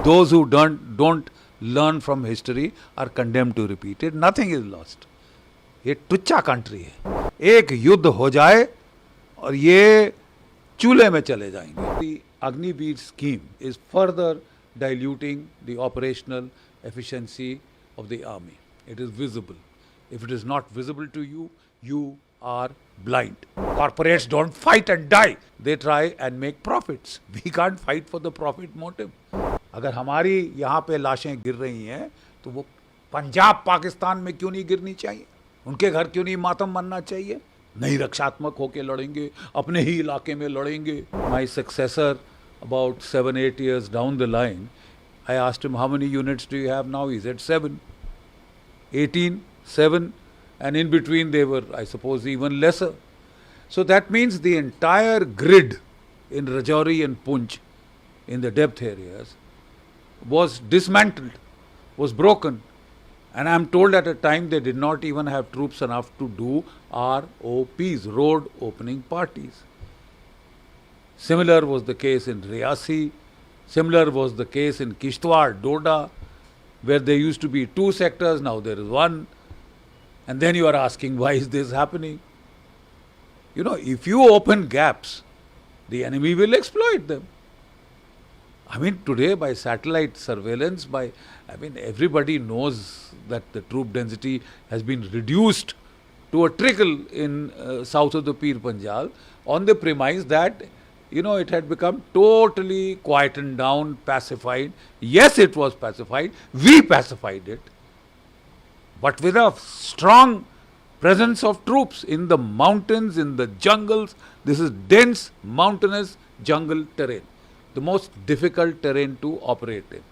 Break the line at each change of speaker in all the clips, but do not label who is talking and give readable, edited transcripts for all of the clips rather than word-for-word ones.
Those who don't learn from history are condemned to repeat it. Nothing is lost. ये टुच्चा country है. एक युद्ध हो जाए और ये चूल्हे में चले जाएंगे. The Agniveer scheme is further diluting the operational efficiency of the army. It is visible. If it is not visible to you, you are blind. Corporates don't fight and die. They try and make profits. We can't fight for the profit motive. अगर हमारी यहाँ पे लाशें गिर रही हैं तो वो पंजाब पाकिस्तान में क्यों नहीं गिरनी चाहिए? उनके घर क्यों नहीं मातम मनना चाहिए? नहीं रक्षात्मक होके लड़ेंगे, अपने ही इलाके में लड़ेंगे. My successor, about 7-8 years down the line, I asked him, how many units do you have now? He said 7. 18, 7, and in between they were, I suppose, even lesser. So that means the entire grid in Rajouri and Poonch, in the depth areas, was dismantled, was broken. And I am told at a time they did not even have troops enough to do ROPs, road opening parties. Similar was the case in Riyasi, similar was the case in Kishtwar, Doda, where there used to be 2 sectors, now there is 1. And then you are asking, why is this happening? You know, if you open gaps, the enemy will exploit them. I mean, today by satellite surveillance, everybody knows that the troop density has been reduced to a trickle in south of the Pir Panjal on the premise that, you know, it had become totally quietened down, pacified. Yes, it was pacified. We pacified it. But with a strong presence of troops in the mountains, in the jungles. This is dense, mountainous jungle terrain. The most difficult terrain to operate in.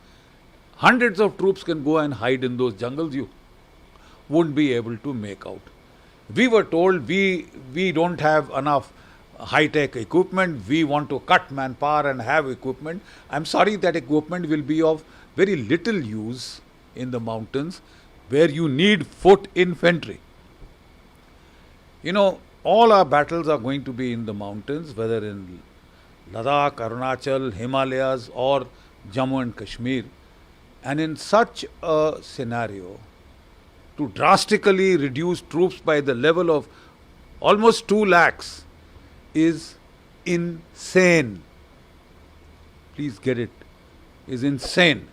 Hundreds of troops can go and hide in those jungles. You won't be able to make out. We were told we don't have enough high-tech equipment. We want to cut manpower and have equipment. I'm sorry, that equipment will be of very little use in the mountains where you need foot infantry. You know, all our battles are going to be in the mountains, whether in Ladakh, Arunachal, Himalayas or Jammu and Kashmir. And in such a scenario, to drastically reduce troops by the level of almost 2 lakhs is insane. Please get it. Is insane.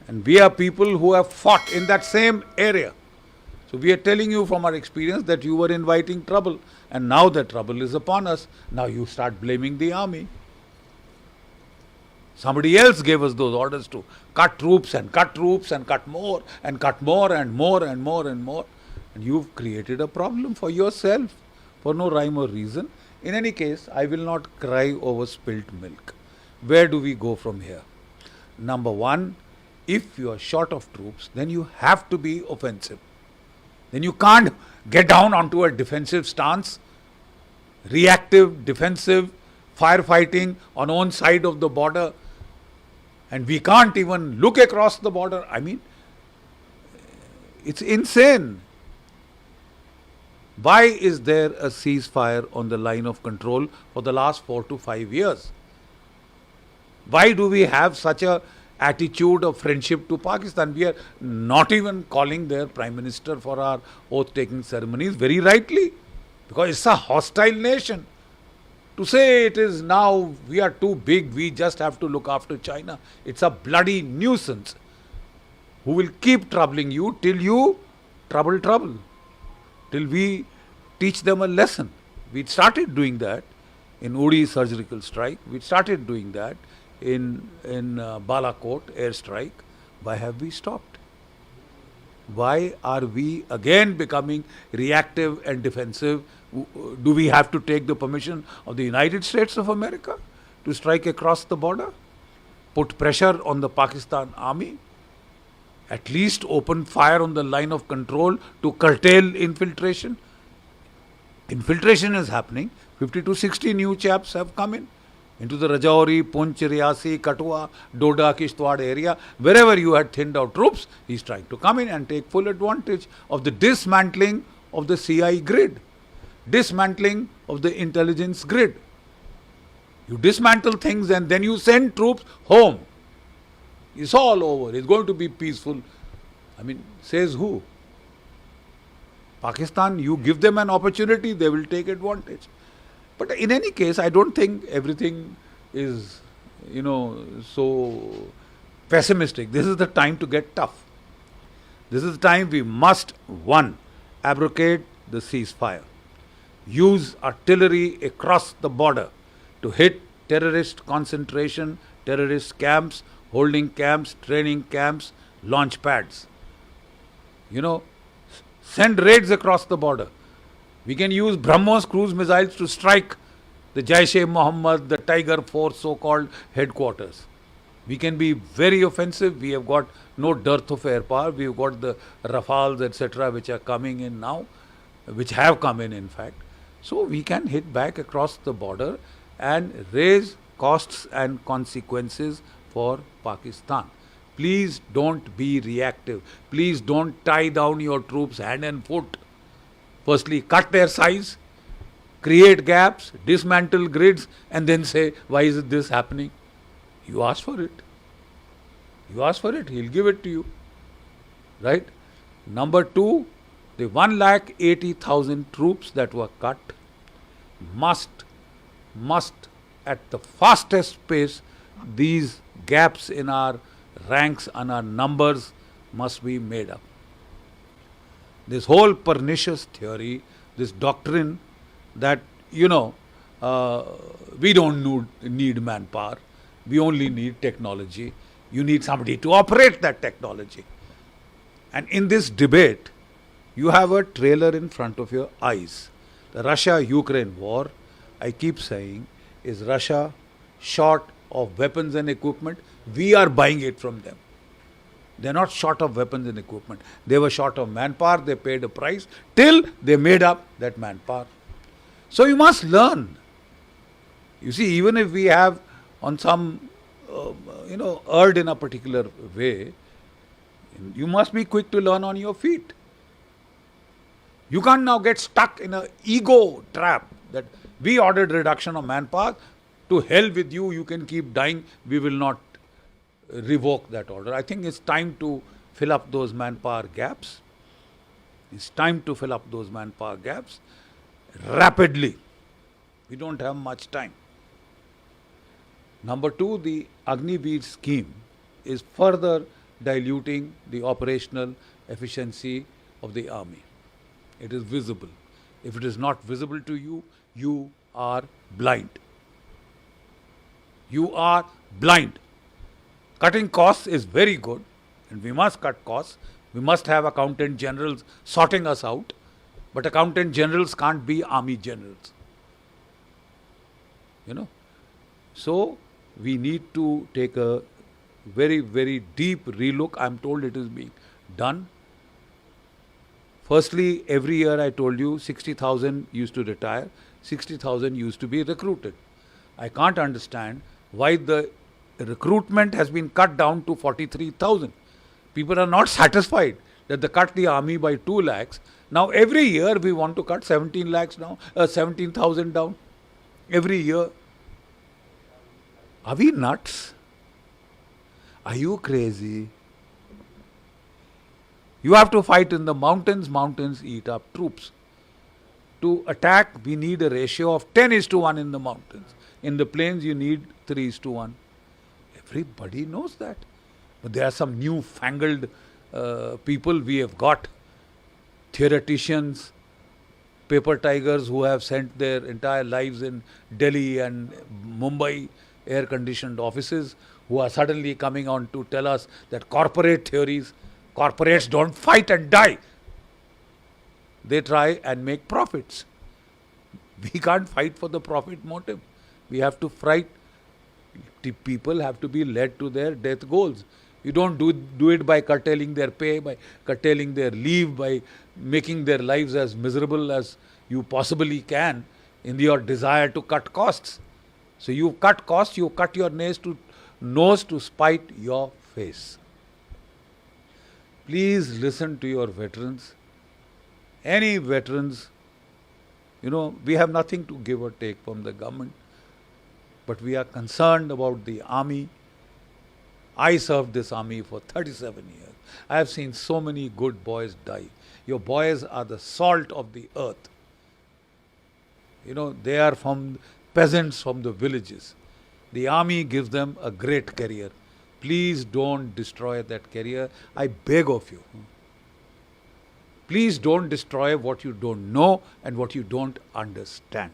And we are people who have fought in that same area. So we are telling you from our experience that you were inviting trouble, and now the trouble is upon us. Now you start blaming the army. Somebody else gave us those orders to cut troops and cut troops and cut more and cut more and more and more and more. And you've created a problem for yourself for no rhyme or reason. In any case, I will not cry over spilt milk. Where do we go from here? Number one, if you are short of troops, then you have to be offensive. Then you can't get down onto a defensive stance, reactive, defensive, firefighting on one side of the border, and we can't even look across the border. I mean, it's insane. Why is there a ceasefire on the line of control for the last 4 to 5 years? Why do we have such a attitude of friendship to Pakistan? We are not even calling their Prime Minister for our oath-taking ceremonies, very rightly, because it's a hostile nation. To say it is now, we are too big, we just have to look after China, it's a bloody nuisance who will keep troubling you till you trouble, till we teach them a lesson. We started doing that in Uri surgical strike, we started doing that in Balakot airstrike. Why have we stopped? Why are we again becoming reactive and defensive? Do we have to take the permission of the United States of America to strike across the border? Put pressure on the Pakistan army? At least open fire on the line of control to curtail infiltration? Infiltration is happening. 50 to 60 new chaps have come into the Rajouri, Poonch, Riyasi, Kathua, Doda, Kishtwar area. Wherever you had thinned out troops, he's trying to come in and take full advantage of the dismantling of the CI grid, dismantling of the intelligence grid. You dismantle things and then you send troops home. It's all over. It's going to be peaceful. I mean, says who? Pakistan, you give them an opportunity, they will take advantage. But in any case, I don't think everything is, so pessimistic. This is the time to get tough. This is the time we must, one, abrogate the ceasefire. Use artillery across the border to hit terrorist concentration, terrorist camps, holding camps, training camps, launch pads. Send raids across the border. We can use BrahMos cruise missiles to strike the Jaish-e-Mohammed, the Tiger Force so-called headquarters. We can be very offensive. We have got no dearth of air power. We have got the Rafales, etc., which are coming in now, which have come in fact. So we can hit back across the border and raise costs and consequences for Pakistan. Please don't be reactive. Please don't tie down your troops hand and foot. Firstly, cut their size, create gaps, dismantle grids, and then say, why is this happening? You asked for it. You asked for it, he'll give it to you. Right? Number two, the 180,000 troops that were cut must at the fastest pace, these gaps in our ranks and our numbers must be made up. This whole pernicious theory, this doctrine that, we don't need manpower, we only need technology. You need somebody to operate that technology. And in this debate, you have a trailer in front of your eyes. The Russia-Ukraine war, I keep saying, is Russia short of weapons and equipment? We are buying it from them. They're not short of weapons and equipment. They were short of manpower. They paid a price till they made up that manpower. So you must learn. You see, even if we have on some, erred in a particular way, you must be quick to learn on your feet. You can't now get stuck in an ego trap that we ordered reduction of manpower. To hell with you, you can keep dying. We will not revoke that order. I think it's time to fill up those manpower gaps. It's time to fill up those manpower gaps rapidly. We don't have much time. Number two, the Agniveer scheme is further diluting the operational efficiency of the army. It is visible. If it is not visible to you, you are blind. You are blind. Cutting costs is very good, and we must cut costs. We must have accountant generals sorting us out, but accountant generals can't be army generals. So we need to take a very, very deep relook. I'm told it is being done. Firstly, every year I told you 60,000 used to retire, 60,000 used to be recruited. I can't understand why the recruitment has been cut down to 43,000. People are not satisfied that they cut the army by 2 lakhs. Now every year we want to cut 17 lakhs down, 17,000 down. Every year. Are we nuts? Are you crazy? You have to fight in the mountains. Mountains eat up troops. To attack, we need a ratio of 10:1 in the mountains. In the plains, you need 3:1. Everybody knows that. But there are some new-fangled people we have got. Theoreticians, paper tigers who have spent their entire lives in Delhi and Mumbai, air-conditioned offices, who are suddenly coming on to tell us that corporates don't fight and die. They try and make profits. We can't fight for the profit motive. We have to fight. People have to be led to their death goals. You don't do it by curtailing their pay, by curtailing their leave, by making their lives as miserable as you possibly can in your desire to cut costs. So you cut costs, you cut your nose to spite your face. Please listen to your veterans. Any veterans, we have nothing to give or take from the government, but we are concerned about the army. I served this army for 37 years. I have seen so many good boys die. Your boys are the salt of the earth. You know, they are from peasants from the villages. The army gives them a great career. Please don't destroy that career. I beg of you. Please don't destroy what you don't know and what you don't understand.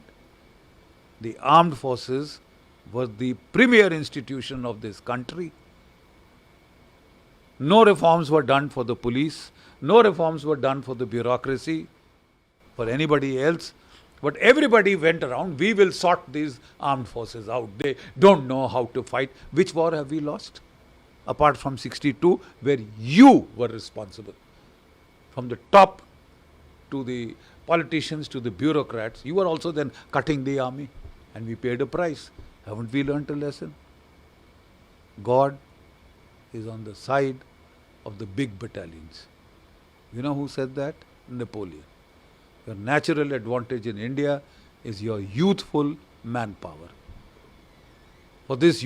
The armed forces was the premier institution of this country. No reforms were done for the police. No reforms were done for the bureaucracy, for anybody else. But everybody went around, we will sort these armed forces out. They don't know how to fight. Which war have we lost? Apart from 62, where you were responsible. From the top to the politicians to the bureaucrats, you were also then cutting the army. And we paid a price. Haven't we learnt a lesson? God is on the side of the big battalions. You know who said that? Napoleon. Your natural advantage in India is your youthful manpower. For this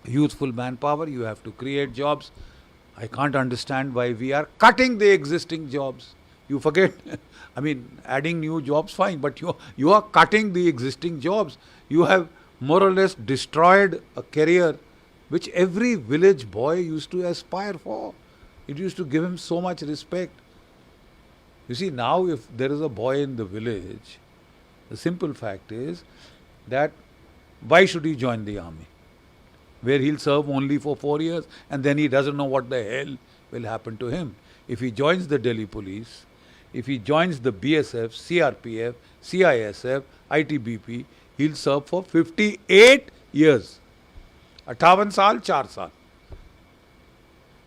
youthful manpower, you have to create jobs. I can't understand why we are cutting the existing jobs. You forget, I mean, adding new jobs, fine, but you are cutting the existing jobs. You have more or less destroyed a career which every village boy used to aspire for. It used to give him so much respect. You see, now if there is a boy in the village, the simple fact is that why should he join the army? Where he'll serve only for 4 years and then he doesn't know what the hell will happen to him. If he joins the Delhi police, if he joins the BSF, CRPF, CISF, ITBP, he'll serve for 58 years. 58 saal, 4 saal.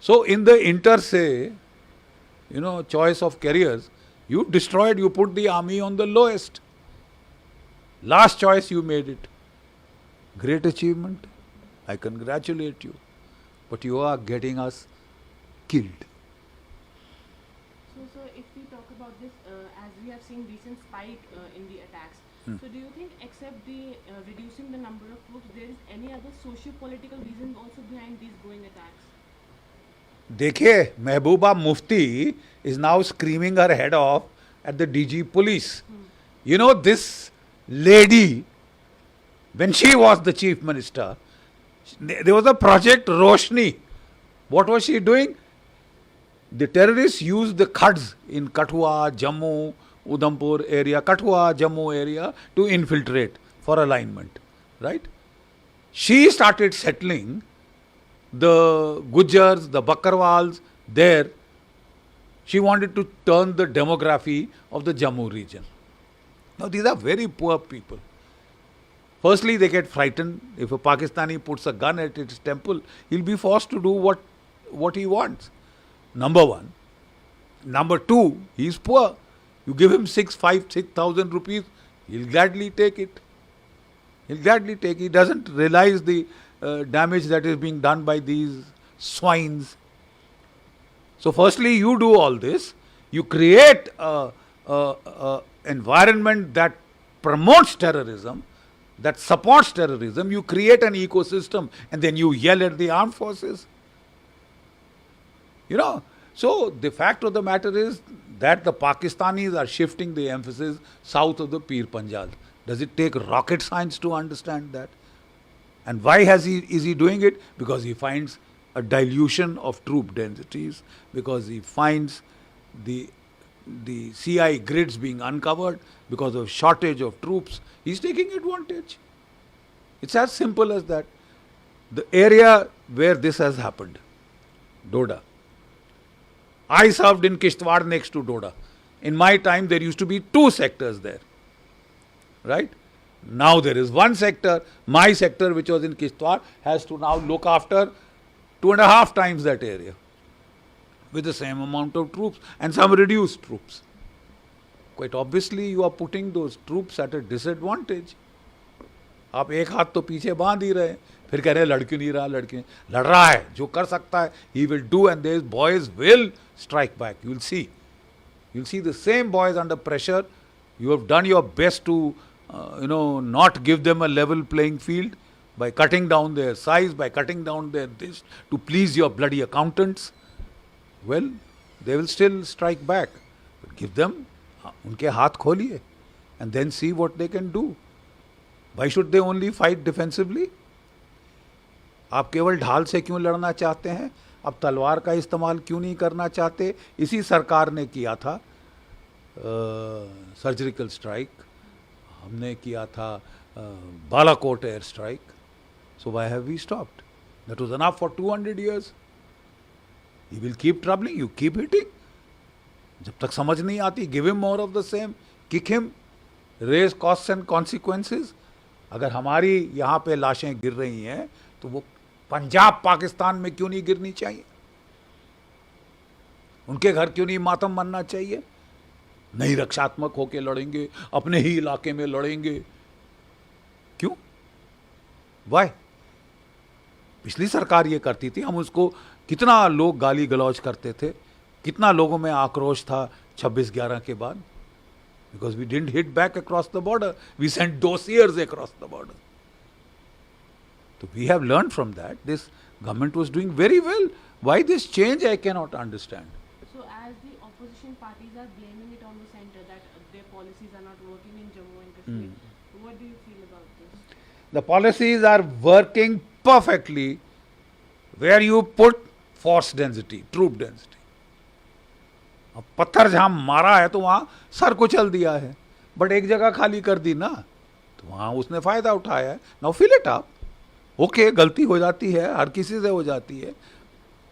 So in the inter se, choice of careers, you destroyed, you put the army on the lowest. Last choice you made it. Great achievement. I congratulate you. But you are getting us killed.
So, sir, if we talk about this, as we have seen recent spike in the attacks, so do you think except the reducing the number of troops, there is any other socio-political reason also behind these growing attacks?
देखिए, Mehbooba Mufti is now screaming her head off at the DG police. You know, this lady, when she was the chief minister, there was a project Roshni. What was she doing? The terrorists used the Khads in Kathua, Jammu, Udhampur area, Kathua, Jammu area to infiltrate for alignment. Right? She started settling the Gujars, the Bakarwals there. She wanted to turn the demography of the Jammu region. Now these are very poor people. Firstly, they get frightened. If a Pakistani puts a gun at its temple, he'll be forced to do what he wants. Number one. Number two, he's poor. You give him 6,000 rupees, he'll gladly take it. He'll gladly take it. He doesn't realize the damage that is being done by these swines. So firstly, you do all this. You create an environment that promotes terrorism, that supports terrorism. You create an ecosystem and then you yell at the armed forces. So the fact of the matter is that the Pakistanis are shifting the emphasis south of the Pir Panjal. Does it take rocket science to understand that? And why is he doing it? Because he finds a dilution of troop densities, because he finds the CI grids being uncovered because of shortage of troops. He's taking advantage. It's as simple as that. The area where this has happened, Doda. I served in Kishtwar next to Doda. In my time, there used to be 2 sectors there. Right? Now there is 1 sector. My sector, which was in Kishtwar, has to now look after 2.5 times that area with the same amount of troops and some reduced troops. Quite obviously, you are putting those troops at a disadvantage. आप एक हाथ तो पीछे बांध ही रहे, फिर कह रहे लड़ क्यों नहीं रहा, लड़ रहा है, जो कर सकता है, he will do, and these boys will strike back. You will see. You'll see the same boys under pressure. You have done your best to, not give them a level playing field, by cutting down their size, by cutting down their this, to please your bloody accountants, well, they will still strike back. But give them, unke haath kholiye, and then see what they can do. Why should they only fight defensively? आप केवल ढाल से क्यों लड़ना चाहते हैं? आप तलवार का इस्तेमाल क्यों नहीं करना चाहते? इसी सरकार ने किया था सर्जिकल स्ट्राइक, हमने किया था Balakot air strike. So why have we stopped? That was enough for 200 years. He will keep troubling you, keep hitting. जब तक समझ नहीं आती, give him more of the same, kick him, raise costs and consequences. अगर हमारी यहाँ पे लाशें गिर रही हैं तो वो पंजाब पाकिस्तान में क्यों नहीं गिरनी चाहिए? उनके घर क्यों नहीं मातम मनना चाहिए? नहीं रक्षात्मक होके लड़ेंगे, अपने ही इलाके में लड़ेंगे, क्यों? वाई? पिछली सरकार ये करती थी, हम उसको, कितना लोग गाली गलौज करते थे, कितना लोगों में आक्रोश था 26/11 के बाद, because we didn't hit back across the border, we sent dossiers across the border. So we have learned from that. This government was doing very well. Why this change, I cannot understand.
So as the opposition parties are blaming it on the center that their policies are not working in Jammu and Kashmir, what do you feel about this?
The policies are working perfectly where you put force density, troop density. अब पत्थर जहां मारा है तो वहां sir कुचल दिया है, बट एक जगह खाली कर दी ना, तो वहां उसने फायदा उठाया है. Now fill it up. Okay, गलती हो जाती है, हर किसी से हो जाती है.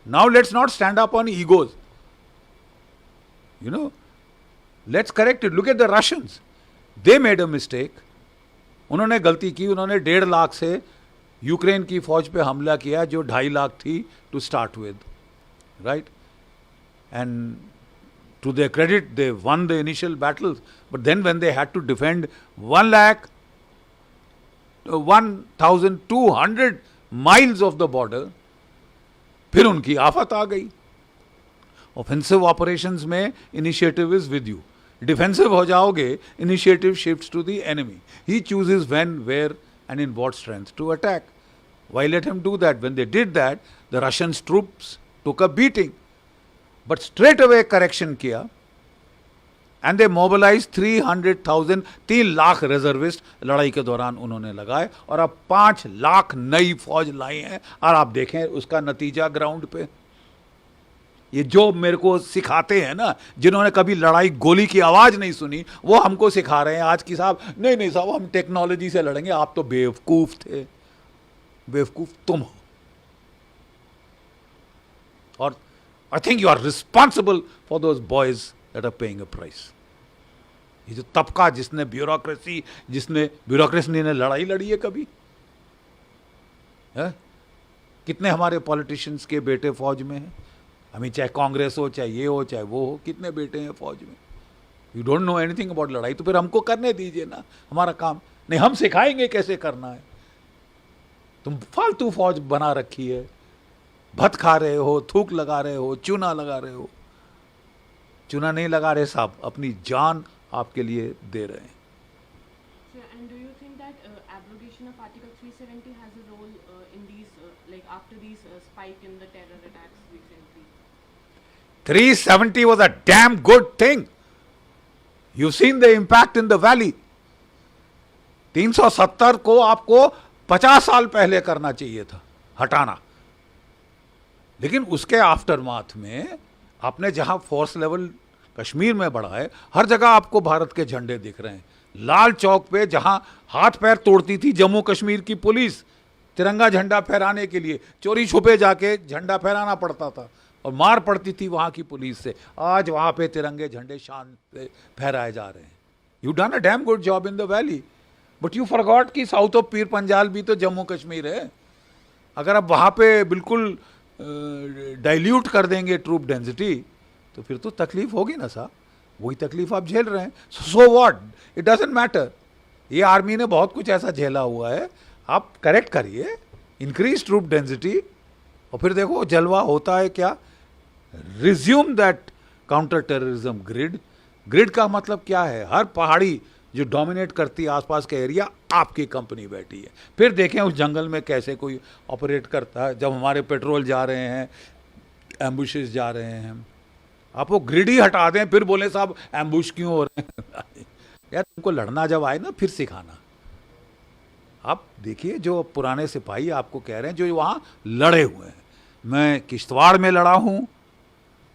Now let's not stand up on egos, you know, let's correct it. Look at the Russians, they made a mistake. उन्होंने गलती की, उन्होंने 1.5 लाख से यूक्रेन की फौज पे हमला किया जो 2.5 लाख थी to start with, right? And to their credit, they won the initial battles, but then when they had to defend 1,200 miles of the border, फिर उनकी आफत आ गई. ऑफेंसिव ऑपरेशंस में initiative is with you, defensive हो जाओगे, initiative shifts to the enemy. He chooses when, where and in what strength to attack. Why let him do that? When they did that, the Russian troops took a beating. But straight away correction किया, and they mobilized 300,000, 3 lakh reservist लड़ाई के दौरान उन्होंने लगाए, और अब 5 लाख नई फौज लाई हैं. और आप देखें उसका नतीजा ग्राउंड पे. ये जो मेरे को सिखाते हैं ना, जिन्होंने कभी लड़ाई गोली की आवाज नहीं सुनी, वो हमको सिखा रहे हैं आज की साहब, नहीं साहब हम टेक्नोलॉजी से लड़ेंगे. आप तो बेवकूफ थे, बेवकूफ तुम हो. और I think you are responsible for those boys that are paying a price. ये जो तबका जिसने ब्यूरोक्रेसी ने लड़ाई लड़ी है कभी है? कितने हमारे पॉलिटिशियंस के बेटे फौज में हैं? हमें चाहे कांग्रेस हो, चाहे ये हो, चाहे वो हो, कितने बेटे हैं फौज में? You don't know anything about लड़ाई, तो फिर हमको करने दीजिए ना हमारा काम. नहीं, हम सिखाएंगे कैसे करना है. तुम फालतू फौज बना रखी है, भत खा रहे हो, थूक लगा रहे हो, चूना लगा रहे हो. चूना नहीं लगा रहे साहब, अपनी जान आपके लिए दे रहे हैं.
So, and do you think that abrogation of Article 370 has a role in these, like after these spike in the terror attacks recently?
370 was a damn good thing. You've seen the impact in the valley. 370 को आपको 50 साल पहले करना चाहिए था, हटाना. लेकिन उसके आफ्टरमाथ में आपने जहां फोर्स लेवल कश्मीर में बढ़ा है, हर जगह आपको भारत के झंडे दिख रहे हैं. लाल चौक पे जहां हाथ पैर तोड़ती थी जम्मू कश्मीर की पुलिस तिरंगा झंडा फहराने के लिए, चोरी छुपे जाके झंडा फहराना पड़ता था और मार पड़ती थी वहां की पुलिस से, आज वहां पे तिरंगे झंडे शान से फहराए जा रहे हैं. You done a damn good job in the valley, but you forgot कि साउथ ऑफ पीर पंजाल भी तो जम्मू कश्मीर है. अगर आप वहां पे बिल्कुल डाइल्यूट कर देंगे ट्रूप डेंसिटी, तो फिर तो तकलीफ होगी ना साहब. वही तकलीफ आप झेल रहे हैं. So what, it doesn't matter. ये आर्मी ने बहुत कुछ ऐसा झेला हुआ है, आप करेक्ट करिए, इंक्रीज ट्रूप डेंसिटी, और फिर देखो जलवा होता है क्या. Resume that counter terrorism grid. Grid का मतलब क्या है? हर पहाड़ी जो डोमिनेट करती है आसपास का एरिया, आपकी कंपनी बैठी है। फिर देखें उस जंगल में कैसे कोई ऑपरेट करता है। जब हमारे पेट्रोल जा रहे हैं, एम्बुशेस जा रहे हैं, आप वो ग्रिड ही हटा दें, फिर बोले साहब एम्बुश क्यों हो रहे हैं। यार तुमको लड़ना जब आए ना, फिर सिखाना। आप देखिए जो पुराने सिपाही आपको कह रहे हैं जो वहाँ लड़े हुए हैं, मैं किश्तवाड़ में लड़ा हूँ,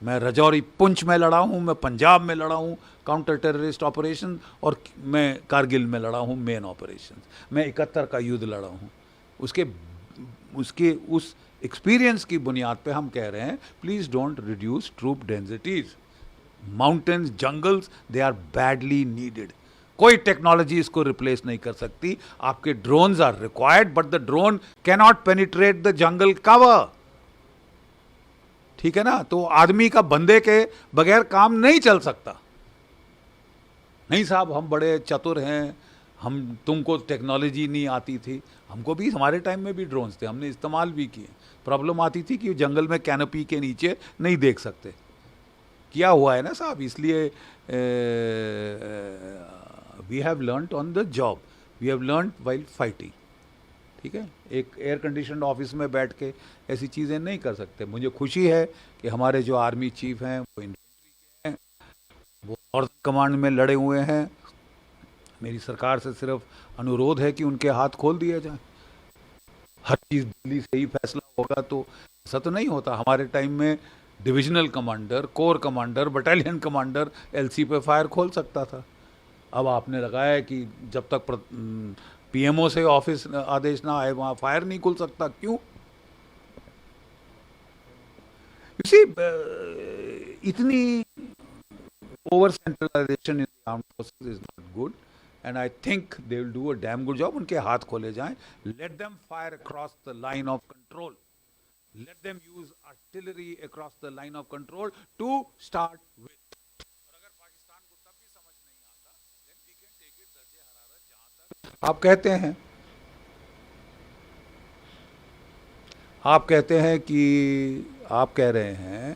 मैं रजौरी पुंछ में लड़ा हूँ, मैं पंजाब में लड़ा हूँ काउंटर टेररिस्ट ऑपरेशन, और मैं कारगिल में लड़ा हूँ मेन ऑपरेशन, मैं 71 का युद्ध लड़ा हूँ। उसके उस एक्सपीरियंस की बुनियाद पे हम कह रहे हैं please don't reduce troop densities. Mountains, jungles, they are badly needed. कोई टेक्नोलॉजी इसको रिप्लेस नहीं कर सकती। आपके drones are required, but the drone can not penetrate the jungle cover. ठीक है ना? तो आदमी का बंदे के बगैर काम नहीं चल सकता। नहीं साहब हम बड़े चतुर हैं, हम तुमको टेक्नोलॉजी नहीं आती थी। हमको भी, हमारे टाइम में भी ड्रोन्स थे, हमने इस्तेमाल भी किए। प्रॉब्लम आती थी कि जंगल में कैनोपी के नीचे नहीं देख सकते। किया हुआ है ना साहब, इसलिए we have learned on the job, we have learned while fighting. ठीक है, एक एयर कंडीशन ऑफिस में बैठ के ऐसी चीज़ें नहीं कर सकते। मुझे खुशी है कि हमारे जो आर्मी चीफ हैं वो इन्फेंट्री के हैं, वो नॉर्थ कमांड में लड़े हुए हैं। मेरी सरकार से सिर्फ अनुरोध है कि उनके हाथ खोल दिया जाए। हर चीज़ दिल्ली से ही फैसला होगा तो ऐसा तो नहीं होता। हमारे टाइम में divisional commander, core commander, battalion commander LC पे फायर खोल सकता था। अब आपने लगाया है कि जब तक पीएमओ से ऑफिस आदेश ना आए वहाँ फायर नहीं खुल सकता। क्यों? यू सी, इतनी over centralisation in armed forces is not good, and I think they will do a damn good job. उनके हाथ खोले जाएं, let them fire across the line of control, let them use artillery across the line of control to start with. और अगर पाकिस्तान को तब भी समझ नहीं आता, then we can take it दर्जे हरारत जहां तक आप कहते हैं। आप कहते हैं कि आप कह रहे हैं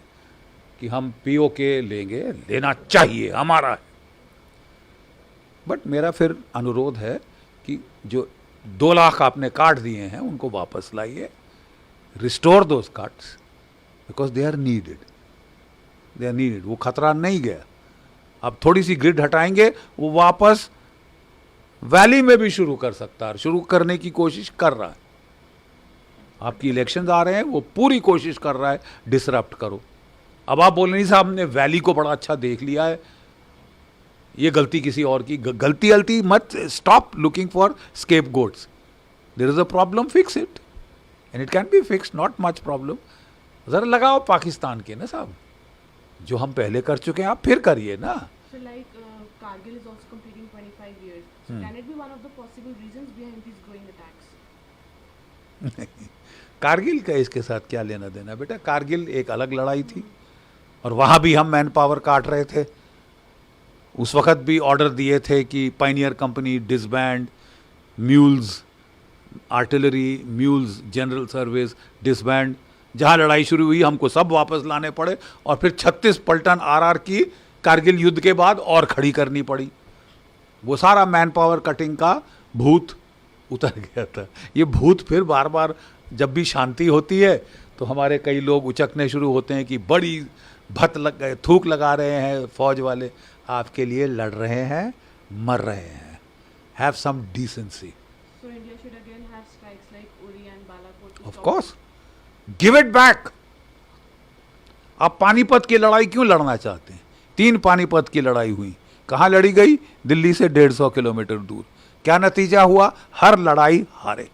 कि हम पीओके लेंगे, लेना चाहिए, हमारा है। बट मेरा फिर अनुरोध है कि जो 2 लाख आपने काट दिए हैं उनको वापस लाइए, restore those cards, because they are needed, they are needed. वो खतरा नहीं गया। अब थोड़ी सी ग्रिड हटाएंगे, वो वापस वैली में भी शुरू कर सकता है, शुरू करने की कोशिश कर रहा है। आपकी इलेक्शंस आ रहे हैं, वो पूरी कोशिश कर रहा है डिसरप्ट करो। अब आप बोल रहे साहब हमने वैली को बड़ा अच्छा देख लिया है, ये गलती किसी और की। गलती मत, stop looking for scapegoats. There is a problem, fix it and it can be fix, not much problem. जरा लगाओ पाकिस्तान के ना साहब, जो हम पहले कर चुके हैं आप फिर करिए ना।
So like Kargil is also completing 25 years. So can it be one of the possible reasons behind these growing attacks?
Kargil का इसके साथ क्या लेना देना बेटा? कारगिल एक अलग लड़ाई थी और वहाँ भी हम मैन पावर काट रहे थे। उस वक़्त भी ऑर्डर दिए थे कि Pioneer company disband, mules, artillery, mules, general service disband. जहाँ लड़ाई शुरू हुई हमको सब वापस लाने पड़े और फिर 36 पलटन आरआर की कारगिल युद्ध के बाद और खड़ी करनी पड़ी। वो सारा मैन पावर कटिंग का भूत उतर गया था। ये भूत फिर बार बार जब भी शांति होती है तो हमारे कई लोग उचकने शुरू होते हैं कि बड़ी भत लग गए, थूक लगा रहे हैं फौज वाले। आपके लिए लड़ रहे हैं, मर रहे हैं। Have some decency.
So India should again have strikes like Uri and Balakot to
of
stop
course, give it back. आप पानीपत की लड़ाई क्यों लड़ना चाहते हैं? 3 पानीपत की लड़ाई हुई, कहाँ लड़ी गई? दिल्ली से 150 किलोमीटर दूर। क्या नतीजा हुआ? हर लड़ाई हारे,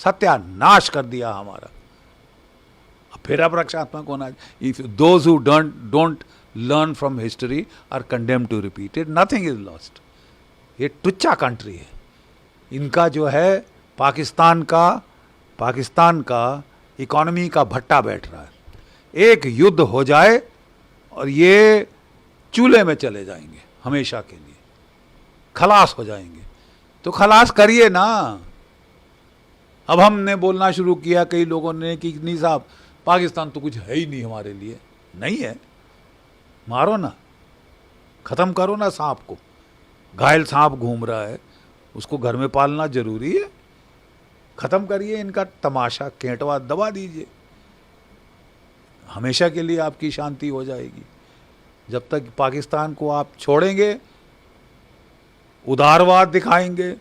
सत्यानाश कर दिया हमारा। फिर अब रक्षात्मक होना। If those who don't learn from history are condemned to repeat it, nothing is lost. ये टुच्चा कंट्री है। इनका जो है पाकिस्तान का इकोनॉमी का भट्टा बैठ रहा है। एक युद्ध हो जाए और ये चूल्हे में चले जाएंगे हमेशा के लिए, खलास हो जाएंगे। तो खलास करिए ना। अब हमने बोलना शुरू किया कई लोगों ने कि नहीं साहब पाकिस्तान तो कुछ है ही नहीं हमारे लिए। नहीं है, मारो ना, ख़त्म करो ना सांप को। घायल सांप घूम रहा है, उसको घर में पालना जरूरी है? खत्म करिए इनका तमाशा, केंटवा दबा दीजिए, हमेशा के लिए आपकी शांति हो जाएगी। जब तक पाकिस्तान को आप छोड़ेंगे, उदारवाद दिखाएंगे,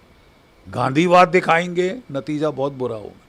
गांधीवाद दिखाएंगे, नतीजा बहुत बुरा होगा।